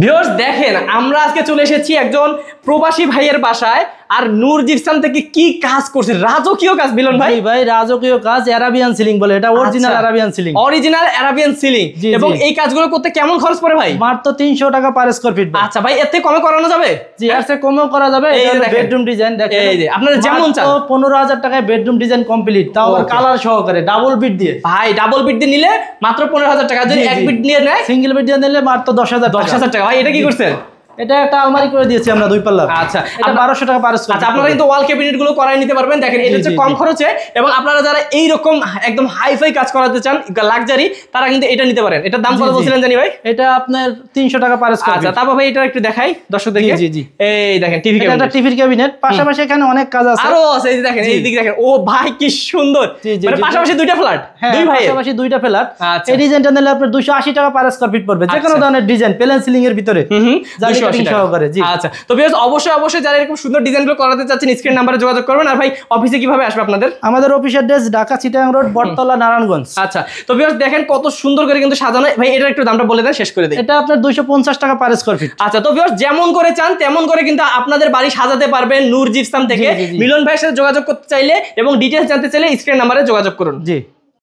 viewers দেখেন আমরা আজকে চলে এসেছি একজন প্রবাসী ভাইয়ের বাসায় আর নূর জিপসাম থেকে কি কাজ করছে রাজকীয় কাজ মিলন ভাই ভাই রাজকীয় কাজ আরাবিয়ান সিলিং বলে এটা অরিজিনাল আরাবিয়ান সিলিং এবং এই কাজগুলো করতে কেমন খরচ পড়ে ভাই মাত্র 300 টাকা পার স্কয়ার ফিট আচ্ছা ভাই এতে কমে করানো যাবে জি এর চেয়ে কমও করা যাবে এটা বেডরুম ডিজাইন দেখেন এই যে আপনারা যেমন চান 15000 টাকায় বেডরুম ডিজাইন কমপ্লিট তাও আবার কালার সহকারে ডাবল বিট দিয়ে ভাই ডাবল বিট দিয়ে নিলে মাত্র 15000 টাকা যদি এক বিট নিয়ে নেয় সিঙ্গেল বিট দিয়ে নিলে মাত্র 10000 টাকা ভাই এটা কি করছেন এটা একটা আলমারি করে দিয়েছি আমরা দুই পাল্লা আচ্ছা এটা 1200 টাকা পার স্কয়ার আচ্ছা আপনারা কিন্তু ওয়াল ক্যাবিনেট গুলো করাই নিতে পারবেন দেখেন এটা হচ্ছে কম খরচে এবং আপনারা যারা এই রকম একদম হাইফাই কাজ করাতে চান লাক্সারি তারা কিন্তু এটা নিতে পারেন এটার দাম কত বলছিলেন জানি ভাই এটা আপনার 300 টাকা পার স্কয়ার আচ্ছা তারপর ভাই এটা একটু দেখাই দর্শকদেরকে জি জি এই দেখেন টিভি ক্যাবিনেট এটা টিভির ক্যাবিনেট পাশাপাশি এখানে অনেক কাজ আছে আরো আছে এই দেখেন এই দিকে দেখেন ও ভাই কি সুন্দর মানে পাশাপাশি দুইটা ফ্ল্যাট দুই ভাই পাশাপাশি দুইটা ফ্ল্যাট এই ডিজাইনটা নিলে আপনার 280 টাকা পার স্কয়ার ফিট পড়বে যে কোনো ধরনের ডিজাইন প্লেন সিলিং এর ভিতরে 280 টাকা করে জি আচ্ছা তো ভিউয়ার্স অবশ্যই যারা এরকম সুন্দর ডিজাইনগুলো করাতে চাচ্ছেন স্ক্রিন নাম্বারে যোগাযোগ করবেন আর ভাই অফিসে কিভাবে আসবে আপনাদের আমাদের office address Dhaka Chittagong road Battala Narayanganj আচ্ছা তো ভিউয়ার্স দেখেন কত সুন্দর করে কিন্তু সাজানো ভাই এটার একটু দামটা বলে দেন শেষ করে দেই এটা আপনার 250 টাকা পার স্কয়ার ফিট আচ্ছা তো ভিউয়ার্স যেমন করে চান তেমন করে কিন্তু আপনাদের বাড়ি সাজাতে পারবেন নূর জিপসাম থেকে মিলন ভাইয়ের সাথে যোগাযোগ করতে চাইলে এবং ডিটেইলস জানতে চাইলে স্ক্রিন নাম্বারে যোগাযোগ করুন জি